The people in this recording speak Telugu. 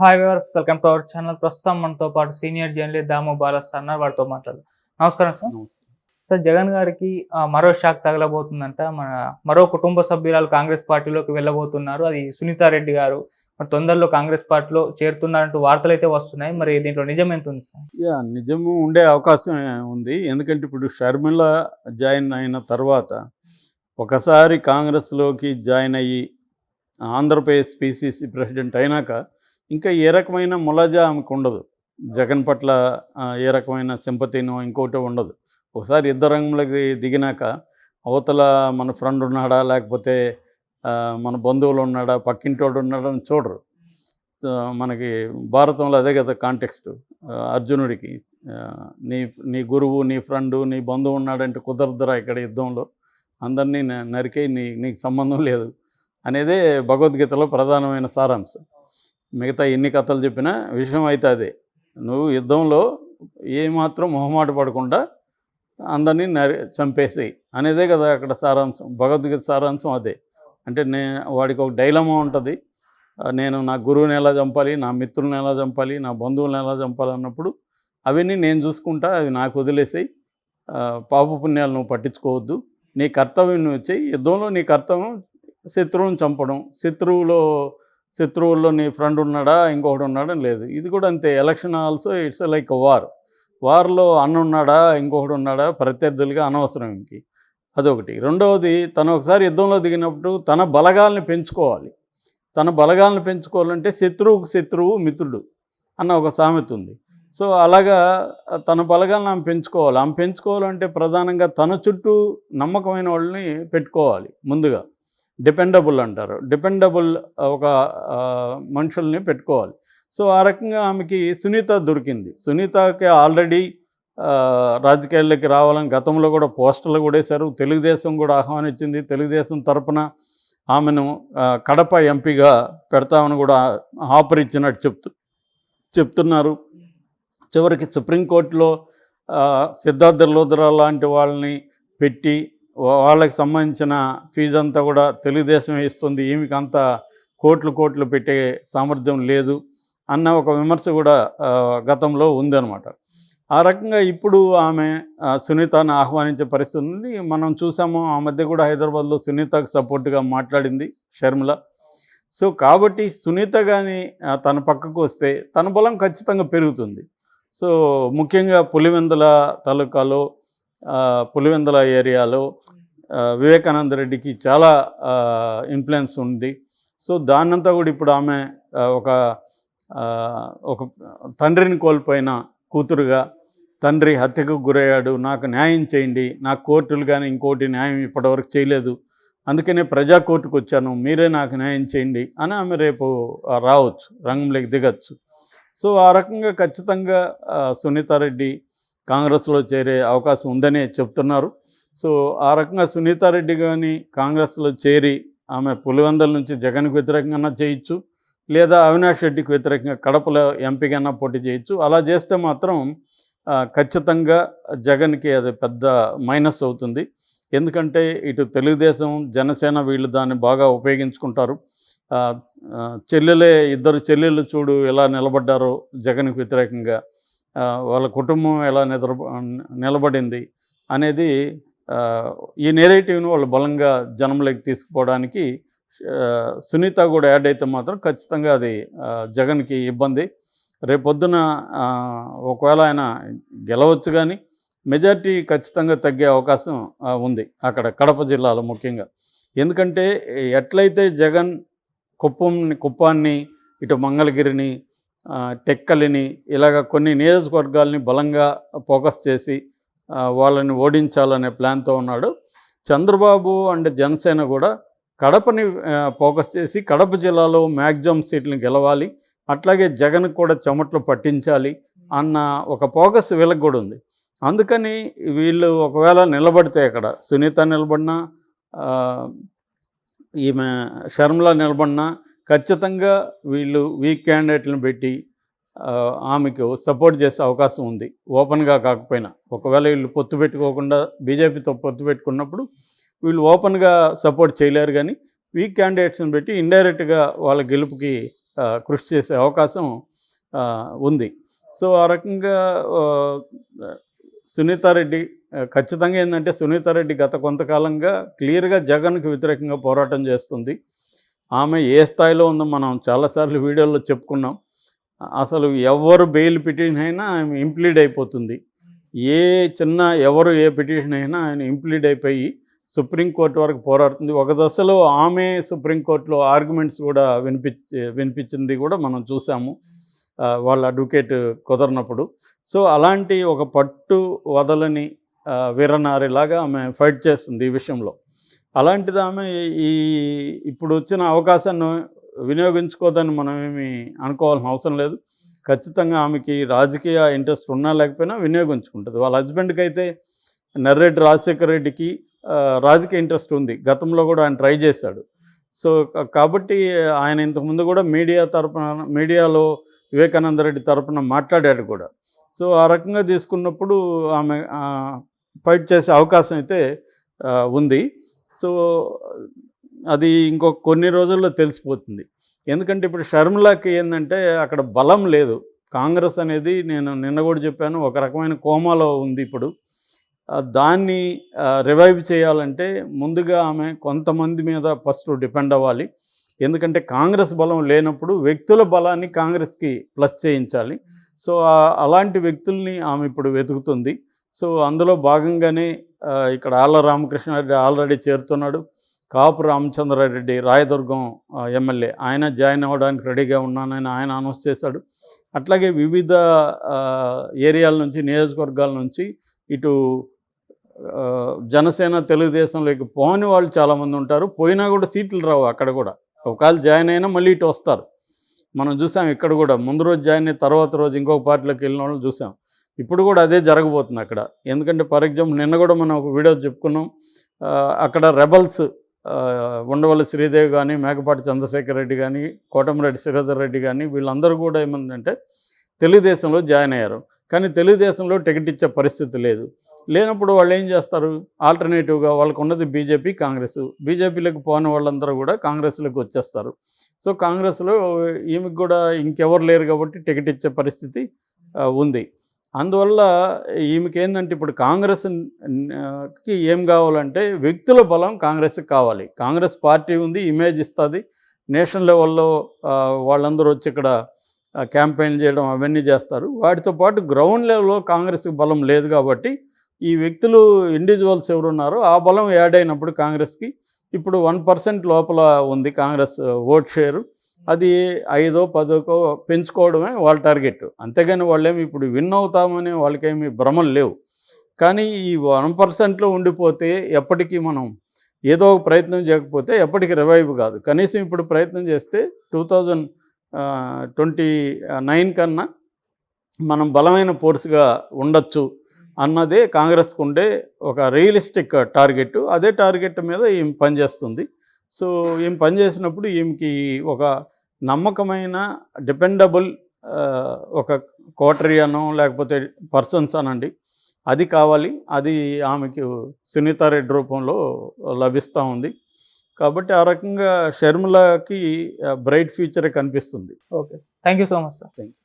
Hi viewers, welcome to our channel. ప్రస్తుతం మనతో పాటు సీనియర్ జర్నలిస్ట్ దాము బాలాస్ అన్నారు. వారితో మాట్లాడదాం. నమస్కారం సార్. నమస్తే. సార్, జగన్ గారికి మరో షాక్ తగలబోతుందంట. మరో కుటుంబ సభ్యురాలు కాంగ్రెస్ పార్టీలోకి వెళ్ళబోతున్నారు. అది సునీతారెడ్డి గారు. మరి తొందరలో కాంగ్రెస్ పార్టీలో చేరుతున్నారంటూ వార్తలు అయితే వస్తున్నాయి. మరి దీంట్లో నిజం ఎంత ఉంది సార్? నిజము ఉండే అవకాశం ఉంది. ఎందుకంటే ఇప్పుడు షర్మిల జాయిన్ అయిన తర్వాత ఒకసారి కాంగ్రెస్లోకి జాయిన్ అయ్యి ఆంధ్రప్రదేశ్ పిసిసి ప్రెసిడెంట్ అయినాక ఇంకా ఏ రకమైన ములాజా ఆమెకు ఉండదు. జగన్ పట్ల ఏ రకమైన సింపతినో ఇంకోటి ఉండదు. ఒకసారి యుద్ధ రంగంలోకి దిగినాక అవతల మన ఫ్రెండ్ ఉన్నాడా, లేకపోతే మన బంధువులు ఉన్నాడా, పక్కింటోడు ఉన్నాడా అని చూడరు. మనకి భారతంలో అదే కదా కాంటెక్స్ట్. అర్జునుడికి నీ నీ గురువు, నీ ఫ్రెండు, నీ బంధువు ఉన్నాడంటే కుదరదురా ఇక్కడ యుద్ధంలో, అందరినీ నరికే, నీకు సంబంధం లేదు అనేదే భగవద్గీతలో ప్రధానమైన సారాంశం. మిగతా ఎన్ని కథలు చెప్పినా విషయం అయితే అదే. నువ్వు యుద్ధంలో ఏమాత్రం మొహమాట పడకుండా అందరినీ చంపేసేయి అనేదే కదా అక్కడ సారాంశం. భగవద్గీత సారాంశం అదే. అంటే వాడికి ఒక డైలమా ఉంటుంది. నేను నా గురువుని ఎలా చంపాలి, నా మిత్రుల్ని ఎలా చంపాలి, నా బంధువులను ఎలా చంపాలి అన్నప్పుడు అవన్నీ నేను చూసుకుంటా, అది నాకు వదిలేసేయి, పాపపుణ్యాలు నువ్వు పట్టించుకోవద్దు, నీ కర్తవ్యం నువ్వు వచ్చేయి. యుద్ధంలో నీ కర్తవ్యం శత్రువుని చంపడం. శత్రువుల్లో నీ ఫ్రెండ్ ఉన్నాడా, ఇంకొకటి ఉన్నాడా లేదు. ఇది కూడా అంతే. ఎలక్షన్ ఆల్సో ఇట్స్ లైక్ వార్లో అన్న ఉన్నాడా, ఇంకొకటి ఉన్నాడా, ప్రత్యర్థులుగా అనవసరం ఇంక. అదొకటి. రెండవది, తను ఒకసారి యుద్ధంలో దిగినప్పుడు తన బలగాల్ని పెంచుకోవాలి. తన బలగాలను పెంచుకోవాలంటే శత్రువుకు శత్రువు మిత్రుడు అన్న ఒక సామెత ఉంది. సో అలాగా తన బలగాలను ఆమె పెంచుకోవాలి. ఆమె పెంచుకోవాలంటే ప్రధానంగా తన చుట్టూ నమ్మకమైన వాళ్ళని పెట్టుకోవాలి. ముందుగా డిపెండబుల్ అంటారు. డిపెండబుల్ ఒక మనుషుల్ని పెట్టుకోవాలి. సో ఆ రకంగా ఆమెకి సునీత దొరికింది. సునీతకి ఆల్రెడీ రాజకీయాల్లోకి రావాలని గతంలో కూడా పోస్టర్లు కూడా వేశారు. తెలుగుదేశం కూడా ఆహ్వానించింది. తెలుగుదేశం తరపున ఆమెను కడప ఎంపీగా పెడతామని కూడా ఆఫర్ ఇచ్చినట్టు చెప్తున్నారు. చివరికి సుప్రీంకోర్టులో సిద్ధార్థ లూథరా లాంటి వాళ్ళని పెట్టి వాళ్ళకి సంబంధించిన ఫీజు అంతా కూడా తెలుగుదేశం ఇస్తుంది, ఈమెకి అంత కోట్లు పెట్టే సామర్థ్యం లేదు అన్న ఒక విమర్శ కూడా గతంలో ఉందన్నమాట. ఆ రకంగా ఇప్పుడు ఆమె సునీతను ఆహ్వానించే పరిస్థితి ఉంది. మనం చూసాము, ఆ మధ్య కూడా హైదరాబాద్లో సునీతకు సపోర్ట్గా మాట్లాడింది షర్మిల. సో కాబట్టి సునీత కానీ తన పక్కకు వస్తే తన బలం ఖచ్చితంగా పెరుగుతుంది. సో ముఖ్యంగా పులివెందుల తాలూకాలో, పులివెందుల ఏరియాలో వివేకానంద రెడ్డికి చాలా ఇన్ఫ్లుయెన్స్ ఉంది. సో దాన్నంతా కూడా ఇప్పుడు ఆమె ఒక తండ్రిని కోల్పోయిన కూతురుగా, తండ్రి హత్యకు గురయ్యాడు, నాకు న్యాయం చేయండి, నాకు కోర్టులు కానీ ఇంకోటి న్యాయం ఇప్పటివరకు చేయలేదు, అందుకనే ప్రజా కోర్టుకు వచ్చాను, మీరే నాకు న్యాయం చేయండి అని ఆమె రేపు రావచ్చు, రంగంలోకి దిగచ్చు. సో ఆ రకంగా ఖచ్చితంగా సునీతారెడ్డి కాంగ్రెస్లో చేరే అవకాశం ఉందనే చెప్తున్నారు. సో ఆ రకంగా సునీతారెడ్డి కానీ కాంగ్రెస్లో చేరి ఆమె పులివెందుల నుంచి జగన్కి వ్యతిరేకంగా చేయొచ్చు, లేదా అవినాష్ రెడ్డికి వ్యతిరేకంగా కడపలో ఎంపీగా పోటీ చేయొచ్చు. అలా చేస్తే మాత్రం ఖచ్చితంగా జగన్కి అది పెద్ద మైనస్ అవుతుంది. ఎందుకంటే ఇటు తెలుగుదేశం, జనసేన వీళ్ళు దాన్ని బాగా ఉపయోగించుకుంటారు. ఇద్దరు చెల్లెళ్ళు చూడు ఎలా నిలబడ్డారో జగన్కి వ్యతిరేకంగా, వాళ్ళ కుటుంబం ఎలా నిలబడింది అనేది ఈ నేరేటివ్ను వాళ్ళు బలంగా జనంలోకి తీసుకుపోవడానికి సునీత కూడా యాడ్ అయితే మాత్రం ఖచ్చితంగా అది జగన్కి ఇబ్బంది. రేపొద్దున ఒకవేళ ఆయన గెలవచ్చు, కానీ మెజార్టీ ఖచ్చితంగా తగ్గే అవకాశం ఉంది అక్కడ కడప జిల్లాలో ముఖ్యంగా. ఎందుకంటే ఎట్లయితే జగన్ కుప్పాన్ని, ఇటు మంగళగిరిని, టెక్కలిని, ఇలాగ కొన్ని నియోజకవర్గాల్ని బలంగా ఫోకస్ చేసి వాళ్ళని ఓడించాలనే ప్లాన్తో ఉన్నాడు. చంద్రబాబు అండ్ జనసేన కూడా కడపని ఫోకస్ చేసి కడప జిల్లాలో మ్యాక్సిమం సీట్లను గెలవాలి, అట్లాగే జగన్ కూడా చెమట్లు పట్టించాలి అన్న ఒక ఫోకస్ వీళ్ళకి కూడా ఉంది. అందుకని వీళ్ళు ఒకవేళ నిలబడితే, అక్కడ సునీత నిలబడినా, ఈమె షర్మిల నిలబడినా ఖచ్చితంగా వీళ్ళు వీక్ క్యాండిడేట్లను పెట్టి ఆమెకు సపోర్ట్ చేసే అవకాశం ఉంది, ఓపెన్గా కాకపోయినా. ఒకవేళ వీళ్ళు పొత్తు పెట్టుకోకుండా బీజేపీతో పొత్తు పెట్టుకున్నప్పుడు వీళ్ళు ఓపెన్గా సపోర్ట్ చేయలేరు, కానీ వీక్ క్యాండిడేట్స్ని పెట్టి ఇండైరెక్ట్గా వాళ్ళ గెలుపుకి కృషి చేసే అవకాశం ఉంది. సో ఆ రకంగా సునీతారెడ్డి ఖచ్చితంగా ఏంటంటే సునీతారెడ్డి గత కొంతకాలంగా క్లియర్గా జగన్కి వ్యతిరేకంగా పోరాటం చేస్తుంది. ఆమె ఏ స్థాయిలో ఉందో మనం చాలాసార్లు వీడియోలో చెప్పుకున్నాం. అసలు ఎవరు బెయిల్ పిటిషన్ అయినా ఆమె ఇంప్లీడ్ అయిపోతుంది. ఏ చిన్న ఎవరు ఏ పిటిషన్ అయినా ఆయన ఇంప్లీడ్ అయిపోయి సుప్రీంకోర్టు వరకు పోరాడుతుంది. ఒక దశలో ఆమె సుప్రీంకోర్టులో ఆర్గ్యుమెంట్స్ కూడా వినిపించింది కూడా మనం చూసాము, వాళ్ళ అడ్వకేట్ కుదరనప్పుడు. సో అలాంటి ఒక పట్టు వదలని వీరనారిలాగా ఆమె ఫైట్ చేస్తుంది ఈ విషయంలో. అలాంటిది ఆమె ఇప్పుడు వచ్చిన అవకాశాన్ని వినియోగించుకోదని మనం ఏమి అనుకోవాల్సిన అవసరం లేదు. ఖచ్చితంగా ఆమెకి రాజకీయ ఇంట్రెస్ట్ ఉన్నా లేకపోయినా వినియోగించుకుంటుంది. వాళ్ళ హస్బెండ్కి అయితే నర్రెడ్డి రాజశేఖర రెడ్డికి రాజకీయ ఇంట్రెస్ట్ ఉంది. గతంలో కూడా ఆయన ట్రై చేశాడు. సో కాబట్టి ఆయన ఇంతకుముందు కూడా మీడియాలో వివేకానంద రెడ్డి తరపున మాట్లాడాడు కూడా. సో ఆ రకంగా తీసుకున్నప్పుడు ఆమె ఫైట్ చేసే అవకాశం అయితే ఉంది. సో అది ఇంకొక కొన్ని రోజుల్లో తెలిసిపోతుంది. ఎందుకంటే ఇప్పుడు షర్మిలాకి ఏంటంటే అక్కడ బలం లేదు. కాంగ్రెస్ అనేది నేను నిన్న కూడా చెప్పాను, ఒక రకమైన కోమాలో ఉంది ఇప్పుడు. దాన్ని రివైవ్ చేయాలంటే ముందుగా ఆమె కొంతమంది మీద ఫస్ట్ డిపెండ్ అవ్వాలి. ఎందుకంటే కాంగ్రెస్ బలం లేనప్పుడు వ్యక్తుల బలాన్ని కాంగ్రెస్కి ప్లస్ చేయించాలి. సో అలాంటి వ్యక్తుల్ని ఆమె ఇప్పుడు వెతుకుతుంది. సో అందులో భాగంగానే ఇక్కడ ఆళ్ల రామకృష్ణారెడ్డి ఆల్రెడీ చేరుతున్నాడు. కాపు రామచంద్రారెడ్డి రాయదుర్గం ఎమ్మెల్యే, ఆయన జాయిన్ అవ్వడానికి రెడీగా ఉన్నానని ఆయన అనౌన్స్ చేశాడు. అట్లాగే వివిధ ఏరియాల నుంచి, నియోజకవర్గాల నుంచి ఇటు జనసేన తెలుగుదేశంలోకి పోని వాళ్ళు చాలామంది ఉంటారు. పోయినా కూడా సీట్లు రావు అక్కడ కూడా. ఒకవేళ జాయిన్ అయినా మళ్ళీ ఇటు వస్తారు. మనం చూసాం ఇక్కడ కూడా ముందు రోజు జాయిన్ అయిన తర్వాత రోజు ఇంకొక పార్టీలోకి వెళ్ళిన వాళ్ళని చూసాం. ఇప్పుడు కూడా అదే జరగబోతుంది అక్కడ. ఎందుకంటే ఫర్ ఎగ్జాంపుల్ నిన్న కూడా మనం ఒక వీడియో చెప్పుకున్నాం. అక్కడ రెబల్స్ ఉండవల్లి శ్రీదేవి కానీ, మేకపాటి చంద్రశేఖర్ రెడ్డి కానీ, కోటమిరెడ్డి శ్రీధర్ రెడ్డి కానీ వీళ్ళందరూ కూడా ఏమందంటే తెలుగుదేశంలో జాయిన్ అయ్యారు. కానీ తెలుగుదేశంలో టికెట్ ఇచ్చే పరిస్థితి లేదు. లేనప్పుడు వాళ్ళు ఏం చేస్తారు, ఆల్టర్నేటివ్గా వాళ్ళకు ఉన్నది బీజేపీ, కాంగ్రెస్. బీజేపీలోకి పోని వాళ్ళందరూ కూడా కాంగ్రెస్లోకి వచ్చేస్తారు. సో కాంగ్రెస్లో ఈమెకు కూడా ఇంకెవరు లేరు కాబట్టి టికెట్ ఇచ్చే పరిస్థితి ఉంది. అందువల్ల ఈమెకి ఏంటంటే ఇప్పుడు కాంగ్రెస్కి ఏం కావాలంటే వ్యక్తుల బలం కాంగ్రెస్కి కావాలి. కాంగ్రెస్ పార్టీ ఉంది, ఇమేజ్ ఇస్తుంది. నేషనల్ లెవెల్లో వాళ్ళందరూ వచ్చి ఇక్కడ క్యాంపెయిన్ చేయడం అవన్నీ చేస్తారు. వాటితో పాటు గ్రౌండ్ లెవెల్లో కాంగ్రెస్కి బలం లేదు కాబట్టి ఈ వ్యక్తులు ఇండివిజువల్స్ ఎవరున్నారో ఆ బలం యాడ్ అయినప్పుడు కాంగ్రెస్కి ఇప్పుడు 1% లోపల ఉంది కాంగ్రెస్ ఓట్ షేరు. అది 5, 10 పెంచుకోవడమే వాళ్ళ టార్గెట్. అంతేగాని వాళ్ళేమి ఇప్పుడు విన్ అవుతామని వాళ్ళకేమి భ్రమలు లేవు. కానీ ఈ 1%లో ఉండిపోతే ఎప్పటికీ మనం ఏదో ఒక ప్రయత్నం చేయకపోతే ఎప్పటికీ రివైవ్ కాదు. కనీసం ఇప్పుడు ప్రయత్నం చేస్తే 2029 కన్నా మనం బలమైన ఫోర్స్గా ఉండొచ్చు అన్నదే కాంగ్రెస్కు ఉండే ఒక రియలిస్టిక్ టార్గెట్. అదే టార్గెట్ మీద ఈమె పనిచేస్తుంది. సో ఈమె పనిచేసినప్పుడు ఈమెకి ఒక నమ్మకమైన డిపెండబుల్ ఒక కోటరీ అనో లేకపోతే పర్సన్స్ అనండి, అది కావాలి. అది ఆమెకు సునీతారెడ్డి రూపంలో లభిస్తూ ఉంది. కాబట్టి ఆ రకంగా షర్మిలకి బ్రైట్ ఫ్యూచరే కనిపిస్తుంది. Okay, thank you so much sir. Thank you.